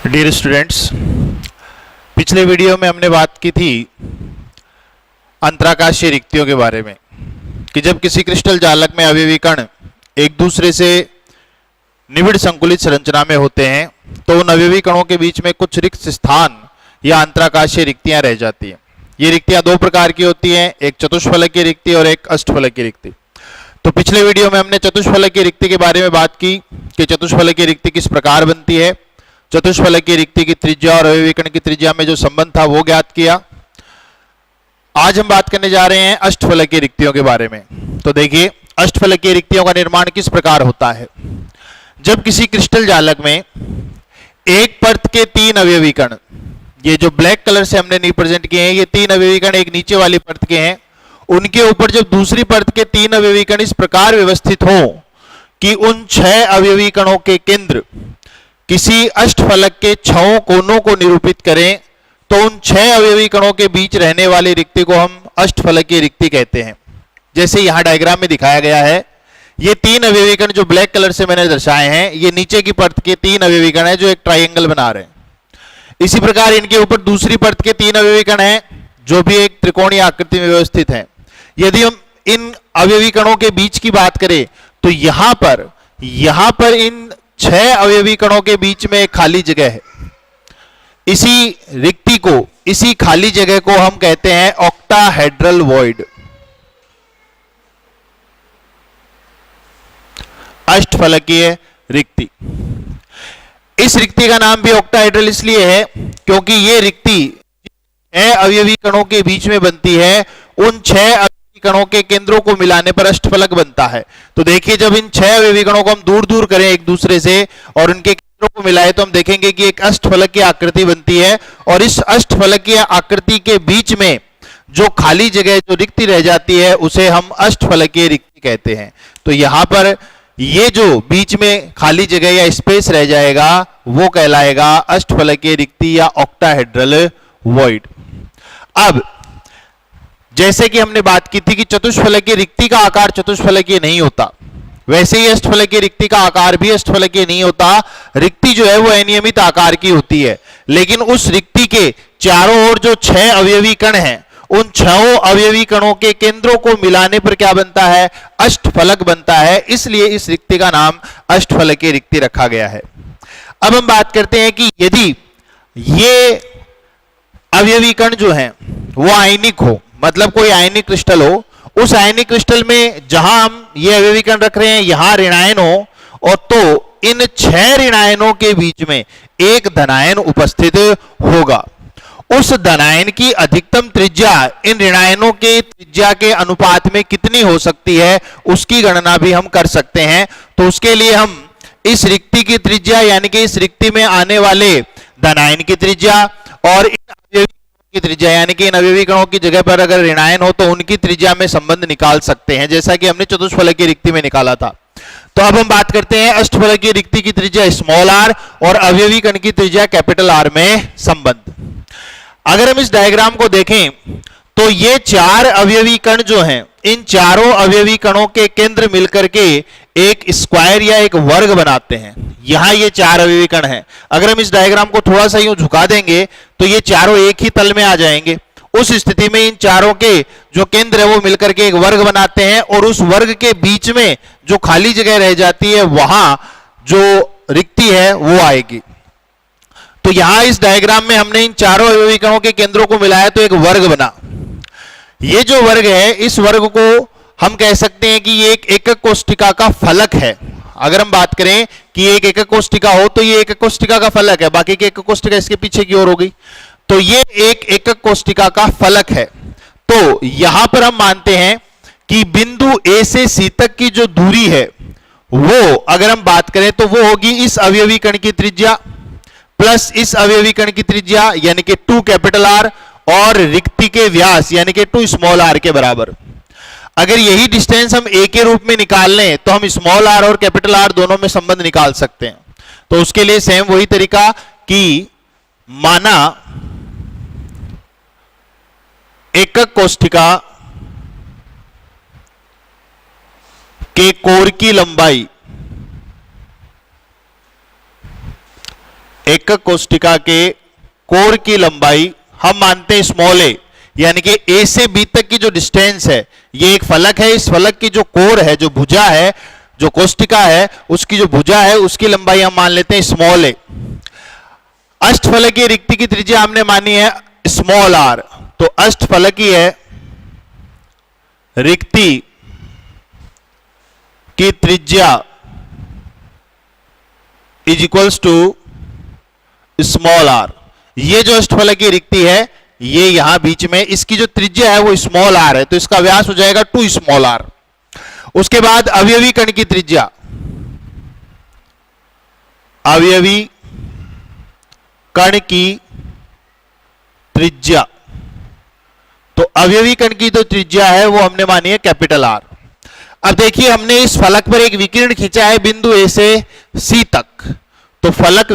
Dear students, पिछले video में हमने बात की थी अंतराकाशीय रिक्तियों के बारे में कि जब किसी क्रिस्टल जालक में अवयवी कण एक दूसरे से निबिड़ संकुलित संरचना में होते हैं तो उन अवयवी कणों के बीच में कुछ रिक्त स्थान या अंतराकाशीय रिक्तियां रह जाती हैं। ये रिक्तियां दो प्रकार की होती हैं, एक चतुष्फलकीय रिक्ति और एक अष्टफलकीय रिक्ति। तो पिछले वीडियो में हमने चतुष्फलकीय रिक्ति के बारे में बात की कि चतुष्फलकीय रिक्ति किस प्रकार बनती है, चतुष्फलकीय रिक्ति की त्रिज्या और अवयवी कण की त्रिज्या में जो संबंध था वो ज्ञात किया। आज हम बात करने जा रहे हैं अष्टफलकीय रिक्तियों के बारे में। तो देखिए, अष्टफलकीय रिक्तियों का निर्माण किस प्रकार होता है। जब किसी क्रिस्टल जालक में एक परत के तीन अवयवी कण, ये जो ब्लैक कलर से हमने रिप्रेजेंट किए हैं, ये तीन अवयवी कण एक नीचे वाली परत के हैं, उनके ऊपर जब दूसरी परत के तीन अवयवी कण इस प्रकार व्यवस्थित हो कि उन 6 अवयवी कणों के केंद्र किसी अष्टफलक के 6 कोनों को निरूपित करें तो उन 6 अवयवी कणों के बीच रहने वाली रिक्ति को हम अष्टफलकीय रिक्ति कहते हैं। जैसे यहां डायग्राम में दिखाया गया है, ये तीन अवयवी कण जो ब्लैक कलर से मैंने दर्शाए हैं, ये नीचे की परत के तीन अवयवी कण हैं जो एक ट्रायंगल बना रहे हैं। इसी प्रकार इनके ऊपर दूसरी परत के तीन अवयवी कण हैं जो भी एक त्रिकोणीय आकृति में व्यवस्थित हैं। यदि हम इन अवयवी कणों के बीच की बात करें तो यहां पर इन 6 अवयवी कणों के बीच में एक खाली जगह है। इसी रिक्ति को, इसी खाली जगह को हम कहते हैं ऑक्टाहेड्रल वॉइड, अष्टफलकीय रिक्ति। इस रिक्ति का नाम भी ऑक्टाहेड्रल इसलिए है क्योंकि ये रिक्ति 6 अवयवी कणों के बीच में बनती है। उन 6 अवयवी कणों के केंद्रों को मिलाने पर अष्टफलक बनता है। तो देखिए, जब इन 6 अवयवी कणों को हम दूर दूर करें एक दूसरे से और उनके केंद्रों को मिलाएं तो हम देखेंगे कि एक अष्टफलक की आकृति बनती है। और इस अष्टफलक की आकृति के बीच में जो खाली जगह, जो रिक्ति रह जाती है, उसे हम अष्टफलकीय रिक्ति कहते हैं। तो यहां पर ये जो बीच में खाली जगह या स्पेस रह जाएगा वो कहलाएगा अष्टफलकीय रिक्ति या ऑक्टाहेड्रल वॉइड। अब जैसे कि हमने बात की थी कि चतुष्फलकीय रिक्ति का आकार चतुष्फलकीय नहीं होता, वैसे ही अष्टफलकीय रिक्ति का आकार भी अष्टफलकीय नहीं होता। रिक्ति जो है वो अनियमित आकार की होती है, लेकिन उस रिक्ति के चारों ओर जो 6 अवयवी कण हैं, उन 6 अवयवी कणों के केंद्रों को मिलाने पर क्या बनता है, अष्टफलक बनता है। इसलिए इस रिक्ति का नाम अष्टफलकीय रिक्ति रखा गया है। अब हम बात करते हैं कि यदि ये अवयवी कण जो हैं वो आयनिक हो, मतलब कोई आयनिक क्रिस्टल हो, उस आयनिक क्रिस्टल में जहां हम ये अवयवी कण रख रहे हैं यहां ऋणायन हो, और तो इन 6 ऋणायनों के बीच में एक धनायन उपस्थित होगा। उस धनायन की अधिकतम त्रिज्या इन ऋणायनों के त्रिज्या के अनुपात में कितनी हो सकती है उसकी गणना भी हम कर सकते हैं। तो उसके लिए हम इस रिक्ति की त्रिज्या, यानी कि इस रिक्ति में आने वाले धनायन की त्रिज्या और इन अवयवी की त्रिज्या, यानी कि इन अवयवी कणों की जगह पर अगर ऋणायन हो तो उनकी त्रिज्या में संबंध निकाल सकते हैं, जैसा कि हमने चतुष्फलकीय रिक्ति में निकाला था। तो अब हम बात करते हैं अष्टफलकीय रिक्ति की त्रिज्या स्मॉल आर और अवयवी कण की त्रिज्या कैपिटल आर में संबंध। अगर हम इस डायग्राम को देखें तो ये 4 अवयवी कण जो हैं, इन चारों अवयवी कणों के केंद्र मिलकर के एक स्क्वायर या एक वर्ग बनाते हैं। यहां ये 4 अवयवी कण हैं। अगर हम इस डायग्राम को थोड़ा सा यूं झुका देंगे तो ये चारों एक ही तल में आ जाएंगे। उस स्थिति में इन चारों के जो केंद्र है वो मिलकर के एक वर्ग बनाते हैं, और उस वर्ग के बीच में जो खाली जगह रह जाती है वहां जो रिक्ति है वो आएगी। तो यहां इस डायग्राम में हमने इन चारों अवयवी कणों के केंद्रों को मिलाया तो एक वर्ग बना। ये जो वर्ग है, इस वर्ग को हम कह सकते हैं कि ये एक एकक कोष्ठिका का फलक है। अगर हम बात करें कि एक एकक कोष्ठिका हो तो ये एकक कोष्ठिका का फलक है, बाकी की एकक कोष्ठिका इसके पीछे की ओर हो गई। तो ये एक एकक कोष्ठिका का फलक है। तो यहां पर हम मानते हैं कि बिंदु A से C तक की जो दूरी है वो अगर हम बात करें तो वो होगी इस अवयवी कण की त्रिज्या प्लस इस अवयवी कण की त्रिज्या यानी कि 2 कैपिटल आर और रिक्ति के व्यास यानी कि 2 स्मॉल आर के बराबर। अगर यही डिस्टेंस हम ए के रूप में निकाल लें तो हम स्मॉल आर और कैपिटल आर दोनों में संबंध निकाल सकते हैं। तो उसके लिए सेम वही तरीका कि माना एकक कोष्ठिका के कोर की लंबाई एकक कोष्टिका के कोर की लंबाई हम मानते हैं स्मॉल ए, यानी कि ए से बी तक की जो डिस्टेंस है, ये एक फलक है, इस फलक की जो कोर है, जो भुजा है, जो कोष्टिका है, उसकी जो भुजा है उसकी लंबाई हम मान लेते हैं स्मॉल ए। अष्टफलकीय रिक्ति की त्रिज्या हमने मानी है स्मॉल आर, तो अष्टफलकीय रिक्ति की त्रिज्या is equals to small R. ये जो अष्टफलकीय रिक्ति है ये यहां बीच में, इसकी जो त्रिज्या है वो स्मॉल आर है, तो इसका व्यास हो जाएगा 2 स्मॉल आर। उसके बाद अवयवी कण की त्रिज्या, अवयवी कण की त्रिज्या, तो अवयवी कण की जो त्रिज्या है वो हमने मानी है कैपिटल आर। अब देखिए हमने इस फलक पर एक विकिरण खींचा है बिंदु ए से सी तक, तो फलक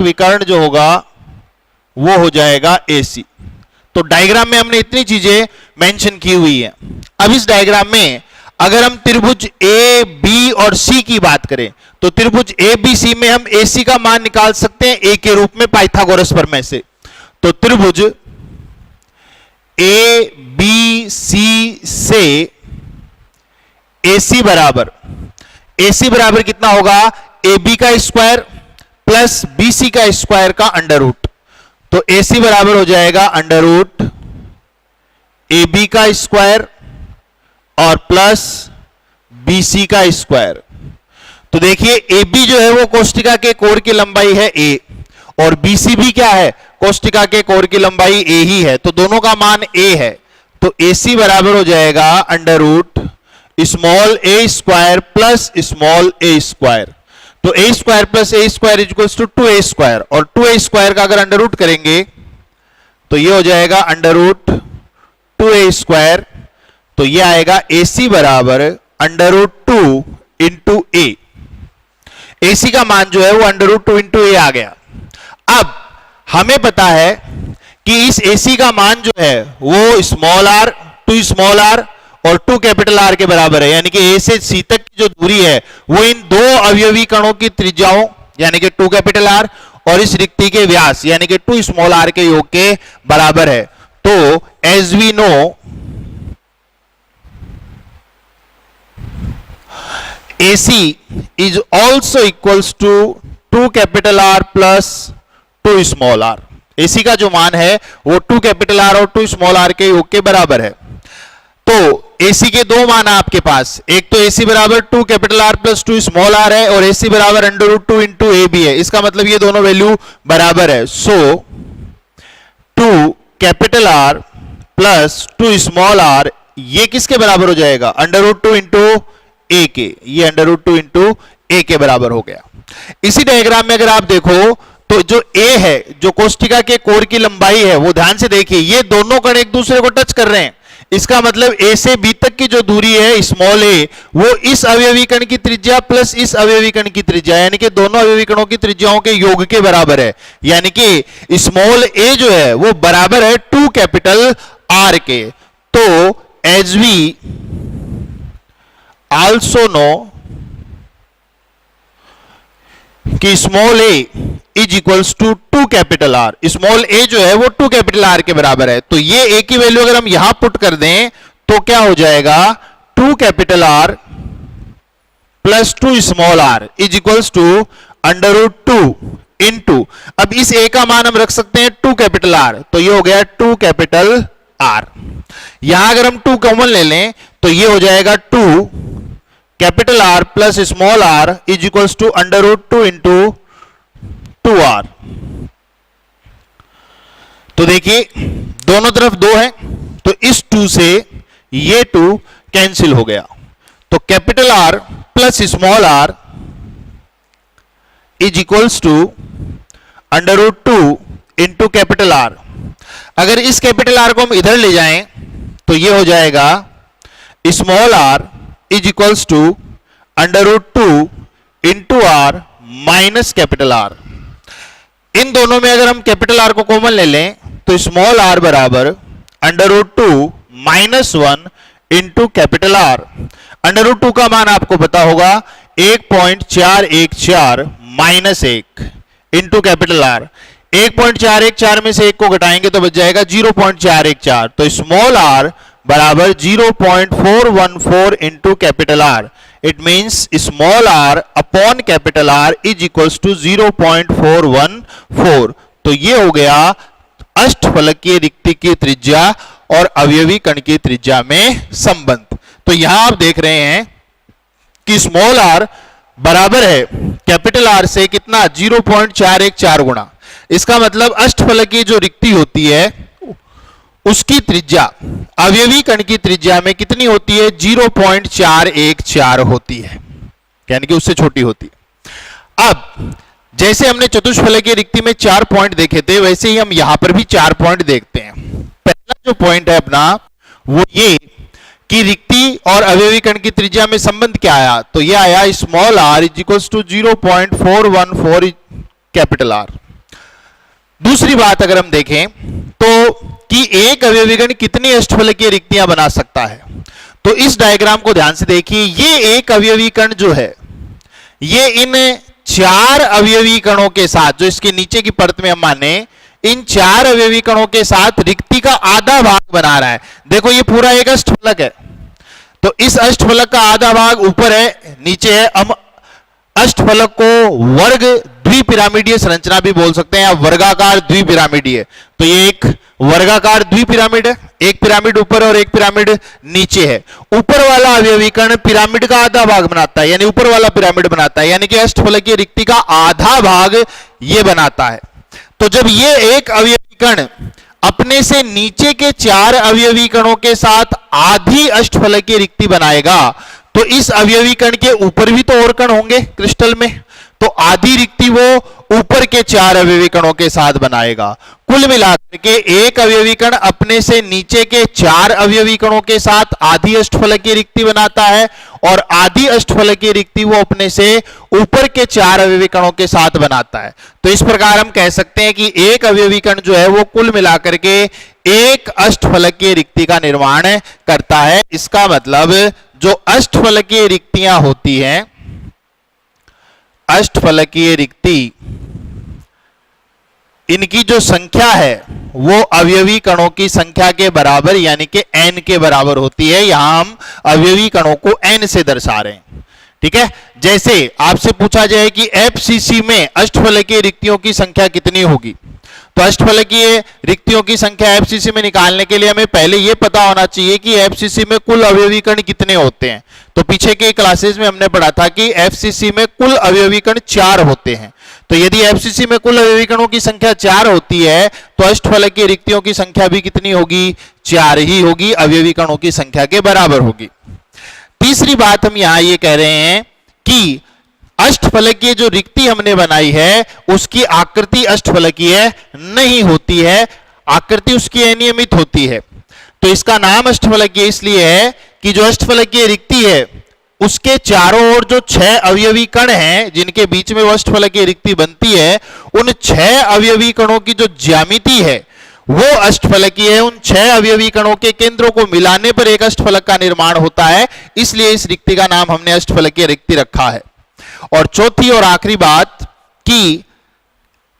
विकर्ण जो होगा वो हो जाएगा AC। तो डायग्राम में हमने इतनी चीजें मेंशन की हुई है। अब इस डायग्राम में अगर हम त्रिभुज ए बी और सी की बात करें तो त्रिभुज ए बी सी में हम AC का मान निकाल सकते हैं A के रूप में पाइथागोरस प्रमेय से। तो त्रिभुज ए बी सी से AC बराबर कितना होगा, AB का स्क्वायर प्लस BC का स्क्वायर का अंडर रूट। तो AC बराबर हो जाएगा अंडर रूट AB का स्क्वायर और प्लस BC का स्क्वायर। तो देखिए AB जो है वो कोष्टिका के कोर की लंबाई है A और BC भी क्या है, कोष्टिका के कोर की लंबाई A ही है, तो दोनों का मान A है। तो AC बराबर हो जाएगा under root small a square plus small a square. तो a square plus a square equals to 2a square, और 2a स्क्वायर का अगर अंडर रूट करेंगे तो ये हो जाएगा अंडर रूट 2a स्क्वायर। तो ये आएगा AC बराबर अंडर रूट 2 इंटू ए। AC का मान जो है वो अंडर रूट 2 इंटू ए आ गया। अब हमें पता है कि इस AC का मान जो है वो स्मॉल r, 2 स्मॉल r और 2 कैपिटल R के बराबर है, यानी कि A से C तक की जो दूरी है वो इन दो अवयवी कणों की त्रिज्याओं यानी कि 2 कैपिटल R और इस रिक्ति के व्यास यानी कि 2 स्मॉल r के योग के बराबर है। तो as we know AC is also equals to 2 capital R plus 2 small r। AC का जो मान है वो 2 कैपिटल R और 2 स्मॉल r के योग के बराबर है। तो AC के दो मान है आपके पास, एक तो AC बराबर 2 capital R plus 2 small r है और AC बराबर अंडर रूट 2 इंटू ए भी है। इसका मतलब ये दोनों वैल्यू बराबर है। सो 2 capital R plus 2 small r ये किसके बराबर हो जाएगा, अंडर रूट 2 इंटू ए के, ये अंडर रूट 2 इंटू ए के बराबर हो गया। इसी डायग्राम में अगर आप देखो तो जो A है, जो कोष्टिका के कोर की लंबाई है, वो ध्यान से देखिए ये दोनों कण एक दूसरे को टच कर रहे हैं। इसका मतलब A से B तक की जो दूरी है स्मॉल a, वो इस अवयवी कण की त्रिज्या प्लस इस अवयवी कण की त्रिज्या यानी कि दोनों अवयवी कणों की त्रिज्याओं के योग के बराबर है। यानी कि स्मॉल a जो है वो बराबर है 2 कैपिटल R के। तो एज वी आल्सो नो कि small a is equals to 2 capital R, small a जो है वो 2 कैपिटल R के बराबर है। तो ये a की वैल्यू अगर हम यहां पुट कर दें तो क्या हो जाएगा, 2 capital R plus 2 small r is equals to under root 2 into, अब इस a का मान हम रख सकते हैं 2 कैपिटल R, तो ये हो गया 2 कैपिटल R। यहां अगर हम 2 कॉमन ले लें तो ये हो जाएगा 2 capital R plus small r is equals to under root 2 into 2r। तो देखिए दोनों तरफ 2 है, तो इस 2 से ये 2 कैंसिल हो गया। तो capital R plus small r is equals to under root 2 into capital R। अगर इस कैपिटल R को हम इधर ले जाएं तो ये हो जाएगा small r is equals to under root 2 into r minus capital R। इन दोनों में अगर हम कैपिटल R को कॉमन ले लें तो स्मॉल r बराबर under root 2 minus 1 into capital R। Under root 2 का मान आपको पता होगा 1.414 माइनस 1 इंटू कैपिटल आर। 1.414 में से 1 को घटाएंगे तो बच जाएगा 0.414। तो स्मॉल आर बराबर 0.414 into capital R. It means small R upon capital R is equals to 0.414। तो ये हो गया अष्टफलकीय रिक्ति की त्रिज्या और अवयवी कण की त्रिज्या में संबंध। तो यहां आप देख रहे हैं कि स्मॉल आर बराबर है कैपिटल आर से कितना 0.414 गुना। इसका मतलब अष्टफलकीय जो रिक्ति होती है उसकी त्रिज्या अवयवी कण की त्रिज्या में कितनी होती है 0.414 होती है, यानी कि उससे छोटी होती है। अब जैसे हमने चतुष्फलकीय रिक्ति में 4 पॉइंट देखे थे वैसे ही हम यहां पर भी 4 पॉइंट देखते हैं। पहला जो पॉइंट है अपना वो ये कि रिक्ति और अवयवी कण की त्रिज्या में संबंध क्या आया, तो ये आया small R is equals to 0.414 capital R. दूसरी बात अगर हम देखें तो कि एक अवयवी कण कितनी अष्टफलकीय रिक्तियां बना सकता है, तो इस डायग्राम को ध्यान से देखिए। ये एक अवयवी कण जो है ये इन 4 अवयवी कणों के साथ, जो इसके नीचे की परत में हम माने इन 4 अवयवी कणों के साथ रिक्ति का आधा भाग बना रहा है। देखो ये पूरा एक अष्टफलक है, तो इस अष्टफलक का आधा भाग ऊपर है नीचे है। हम अष्टफलक को वर्ग द्विपिरामिडीय संरचना भी बोल सकते हैं या वर्गाकार द्विपिरामिडीय। तो ये एक वर्गाकार द्विपिरामिड है, एक पिरामिड ऊपर और एक पिरामिड नीचे है। ऊपर वाला अवयवी कण पिरामिड का आधा भाग बनाता है, यानी ऊपर वाला पिरामिड बनाता है, यानी कि अष्टफलकीय रिक्ति का आधा भाग ये बनाता है। तो जब ये एक अवयवी कण अपने से नीचे के 4 अवयवी कणों के साथ आधी अष्टफलकीय रिक्ति बनाएगा तो इस अवयवी कण के ऊपर भी तो और कण होंगे क्रिस्टल में, तो आधी रिक्ति वो ऊपर के 4 अवयवी कणों के साथ बनाएगा। कुल मिलाकर के एक अवयवी कण अपने से नीचे के 4 अवयवी कणों के साथ आधी अष्टफलकीय रिक्ति बनाता है और आधी अष्टफलकीय रिक्ति वो अपने से ऊपर के 4 अवयवी कणों के साथ बनाता है। तो इस प्रकार हम कह सकते हैं कि एक अवयवी कण जो है वो कुल मिलाकर के एक अष्टफलकीय रिक्ति का निर्माण करता है। इसका मतलब जो अष्टफलकीय रिक्तियां होती हैं, अष्टफलकीय रिक्ति इनकी जो संख्या है वो अवयवी कणों की संख्या के बराबर यानी कि n के बराबर होती है। यहां हम अवयवी कणों को n से दर्शा रहे हैं, ठीक है। जैसे आपसे पूछा जाए कि एफसीसी में अष्टफलकीय रिक्तियों की संख्या कितनी होगी, तो अष्टफलकीय रिक्तियों की संख्या एफसीसी में निकालने के लिए हमें पहले यह पता होना चाहिए कि एफसीसी में कुल अवयवी कण कितने होते हैं। तो पीछे के क्लासेस में हमने पढ़ा था कि एफसीसी में कुल अवयवी कण 4 होते हैं। तो यदि एफसीसी में कुल अवयवी कणों की संख्या 4 होती है तो अष्टफलकीय रिक्तियों की संख्या भी कितनी होगी, 4 ही होगी, अवयवी कणों की संख्या के बराबर होगी। तीसरी बात हम यहां ये कह रहे हैं कि अष्टफलकीय जो रिक्ति हमने बनाई है उसकी आकृति अष्टफलकीय नहीं होती है, आकृति उसकी अनियमित होती है। तो इसका नाम अष्टफलकीय इसलिए है कि जो अष्टफलकीय रिक्ति है उसके चारों ओर जो 6 अवयवी कण हैं जिनके बीच में वो अष्टफलकीय रिक्ति बनती है, उन 6 अवयवी कणों की जो ज्यामिति है वो अष्टफलकीय है। उन 6 अवयवी कणों के केंद्रों को मिलाने पर एक अष्टफलक का निर्माण होता है, इसलिए इस रिक्ति का नाम हमने अष्टफलकीय रिक्ति रखा है। और चौथी और आखिरी बात कि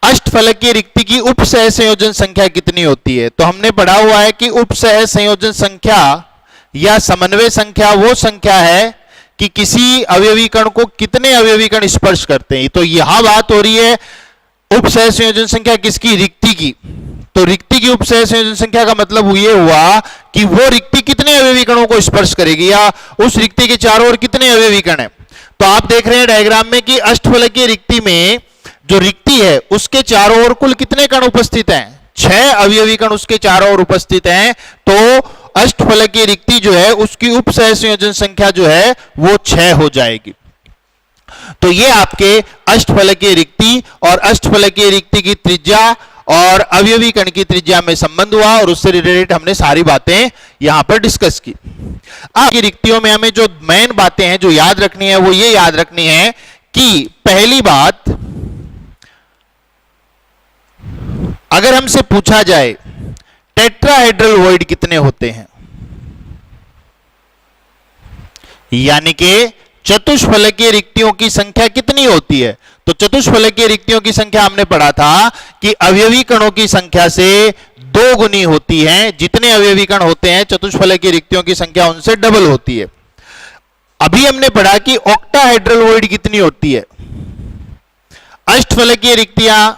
अष्टफलकीय रिक्ति की उपसह संयोजन संख्या कितनी होती है, तो हमने पढ़ा हुआ है कि उपसह संयोजन संख्या या समन्वय संख्या वो संख्या है कि किसी अवयवी कण को कितने अवयवी कण स्पर्श करते हैं। तो यहां बात हो रही है उपसह संयोजन संख्या किसकी, रिक्ति की। तो रिक्ति की उपसह संयोजन संख्या का मतलब ये हुआ कि वो रिक्ति कितने अवयवी कणों को स्पर्श करेगी या उस रिक्ति के चारों ओर कितने अवयवी कण है। तो आप देख रहे हैं डायग्राम में कि अष्टफलकीय रिक्ति में जो रिक्ति है उसके चारों ओर कुल कितने कण उपस्थित हैं, 6 अवयवी कण उसके चारों ओर उपस्थित हैं। तो अष्टफलकीय रिक्ति जो है उसकी उपसह संयोजन संख्या जो है वो 6 हो जाएगी। तो ये आपके अष्टफलकीय रिक्ति और अष्टफलकीय रिक्ति की त्रिज्या और अवयवी कण की त्रिज्या में संबंध हुआ और उससे रिलेटेड हमने सारी बातें यहां पर डिस्कस की। अब ये रिक्तियों में हमें जो मेन बातें हैं जो याद रखनी है वो ये याद रखनी है कि पहली बात, अगर हमसे पूछा जाए टेट्राहेड्रल वॉइड कितने होते हैं, यानी कि चतुष्फलकीय रिक्तियों की संख्या कितनी होती है? तो चतुष्फलकीय रिक्तियों की संख्या हमने पढ़ा था कि अवयवी कणों की संख्या से 2 गुनी होती है। जितने अवयवी कण होते हैं चतुष्फलकीय रिक्तियों की संख्या उनसे डबल होती है। अभी हमने पढ़ा कि ऑक्टाहेड्रल वॉइड कितनी होती है, अष्टफलकीय रिक्तियां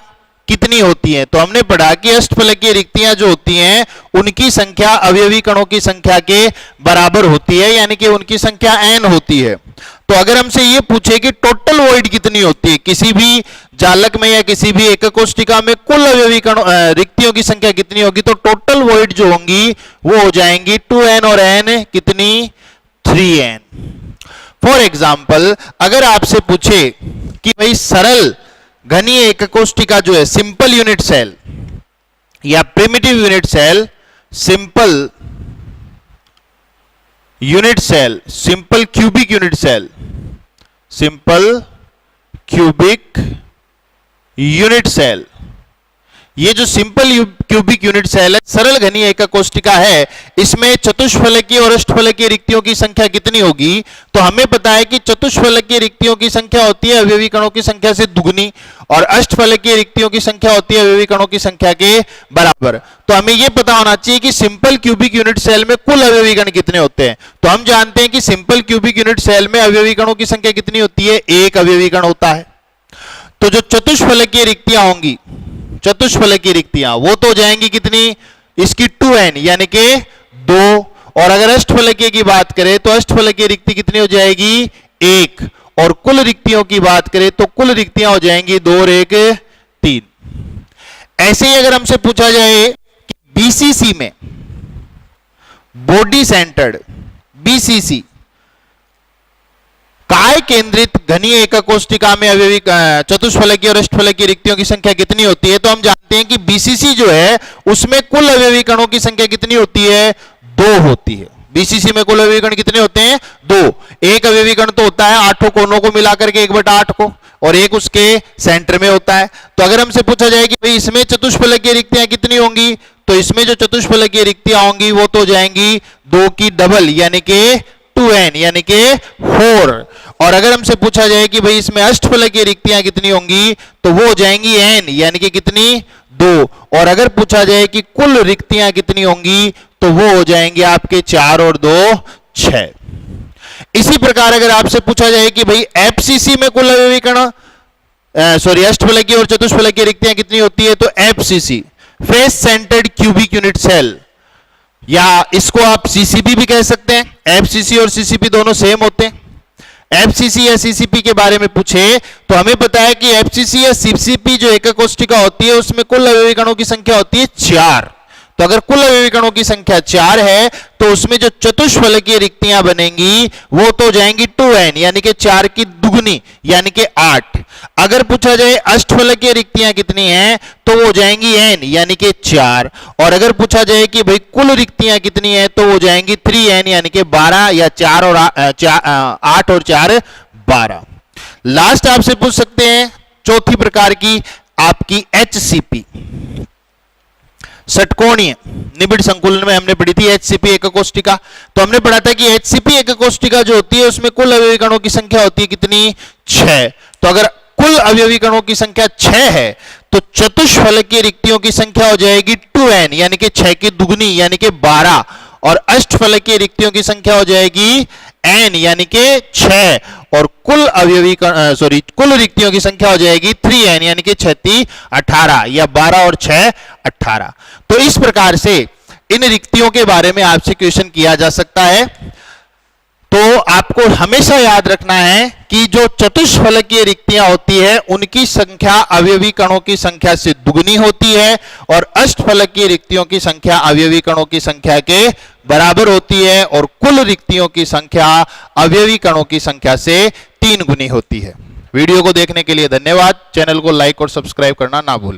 कितनी होती हैं। तो हमने पढ़ा कि अष्टफलकीय रिक्तियां जो होती हैं उनकी संख्या अवयवी कणों की संख्या के बराबर होती है, यानी कि उनकी संख्या n होती है। तो अगर हमसे ये पूछे कि टोटल वॉइड कितनी होती है किसी भी जालक में या किसी भी एकक कोष्ठिका में, कुल अवयवी कणों रिक्तियों की संख्या कितनी होगी, तो टोटल वॉइड जो होंगी वो हो जाएंगी 2n और n कितनी 3n। फॉर एग्जाम्पल अगर आपसे पूछे कि भाई सरल घनीय एकक कोष्ठिका जो है सिंपल यूनिट सेल या primitive unit cell, simple unit cell, simple cubic unit cell, simple cubic unit cell, ये जो सिंपल क्यूबिक यूनिट सेल है सरल घनीय एकक कोष्ठिका है, इसमें चतुष्फलकीय और अष्टफलकीय रिक्तियों की संख्या कितनी होगी? तो हमें पता है कि चतुष्फलकीय रिक्तियों की संख्या होती है अवयवी कणों की संख्या से दुगनी और अष्टफलकीय रिक्तियों की संख्या होती है अवयवी कणों की संख्या के बराबर। तो हमें यह पता होना चाहिए कि सिंपल क्यूबिक यूनिट सेल में कुल अवयवी कण कितने होते हैं। तो हम जानते हैं कि सिंपल क्यूबिक यूनिट सेल में अवयवी कणों की संख्या कितनी होती है, 1 अवयवी कण होता है। तो जो चतुष्फलकीय रिक्तियां होंगी, चतुष्फलकीय रिक्तियां वो तो हो जाएंगी कितनी, इसकी 2n यानी कि 2। और अगर अष्टफलकीय की बात करें तो अष्टफलकीय रिक्ति कितनी हो जाएगी, 1। और कुल रिक्तियों की बात करें तो कुल रिक्तियां हो जाएंगी 2 और 1 3। ऐसे ही अगर हमसे पूछा जाए कि बीसीसी में, बॉडी सेंटर्ड बीसीसी काय केंद्रित घनीय एकक कोष्ठिका में अवयवी चतुष्फलकीय और अष्टफलकीय रिक्तियों की संख्या कितनी होती है? तो हम जानते हैं कि बीसीसी जो है उसमें कुल अवयवी कणों की संख्या कितनी होती है, 2 होती है। बीसीसी में कुल अवयवी कण कितने होते हैं, 2। एक अवयवी कण तो होता है 8 कोनों को मिलाकर के 1/8 को, और एक उसके सेंटर में होता है। तो अगर हमसे पूछा जाए कि भाई इसमें चतुष्फलकीय रिक्तियां कितनी होंगी, तो इसमें जो चतुष्फलकीय रिक्तियां होंगी वो तो हो जाएंगी 2 की डबल यानी कि 2n यानी कि 4। और अगर हमसे पूछा जाए कि भाई इसमें अष्टफलकीय रिक्तियां कितनी होंगी, तो वो हो जाएंगी n यानी कि कितनी 2। और अगर पूछा जाए कि कुल रिक्तियां कितनी होंगी, तो वो हो जाएंगी आपके 4 और 2 6। इसी प्रकार अगर आपसे पूछा जाए कि भाई एफसीसी में कुल अवयवी कण अष्टफलकीय और चतुष्फलकीय रिक्तियां कितनी होती है, तो FCC face centred cubic unit cell, या इसको आप सीसीपी भी कह सकते हैं। एफसीसी और सीसीपी दोनों सेम होते हैं। एफसीसी या सीसीपी के बारे में पूछे तो हमें पता है कि एफसीसी या सीसीपी जो एकक कोष्ठिका होती है उसमें कुल अवयवी कणों की संख्या होती है 4। तो अगर कुल अवयवी कणों की संख्या 4 है तो उसमें जो चतुष्फलकीय रिक्तियां बनेंगी वो तो जाएंगी 2n यानी कि 4 की दुगनी यानी कि 8। अगर पूछा जाए अष्टफलकीय रिक्तियां कितनी हैं, तो वो जाएंगी n यानी कि 4। और अगर पूछा जाए कि भाई कुल रिक्तियां कितनी है, तो वो जाएंगी 3n यानी कि 12 या 8 और 4 12। लास्ट आपसे पूछ सकते हैं चौथी प्रकार की आपकी एचसीपी, षटकोणीय निबिड़ संकुलन में हमने पढ़ी थी एचसीपी एकक कोष्ठिका। तो हमने पढ़ा था कि एचसीपी एकक कोष्ठिका जो होती है उसमें कुल अवयवी कणों की संख्या होती है कितनी, 6। तो अगर कुल अवयवी कणों की संख्या 6 है तो चतुष्फलकीय रिक्तियों की संख्या हो जाएगी 2n यानी कि 6 की दुगनी यानी कि 12। और अष्टफलकीय रिक्तियों की संख्या हो जाएगी n यानी कि 6। और कुल अवयवी कुल रिक्तियों की संख्या हो जाएगी 3n यानी कि 6 18 या 12 और 6 18। तो इस प्रकार से इन रिक्तियों के बारे में आपसे क्वेश्चन किया जा सकता है। तो आपको हमेशा याद रखना है कि जो चतुष्फलकीय रिक्तियां होती है उनकी संख्या अवयवी कणों की संख्या से दुगनी होती है और अष्टफलकीय रिक्तियों की संख्या अवयवी कणों की संख्या के बराबर होती है और कुल रिक्तियों की संख्या अवयवी कणों की संख्या से 3 गुनी होती है। वीडियो को देखने के लिए धन्यवाद। चैनल को लाइक और सब्सक्राइब करना ना भूलें।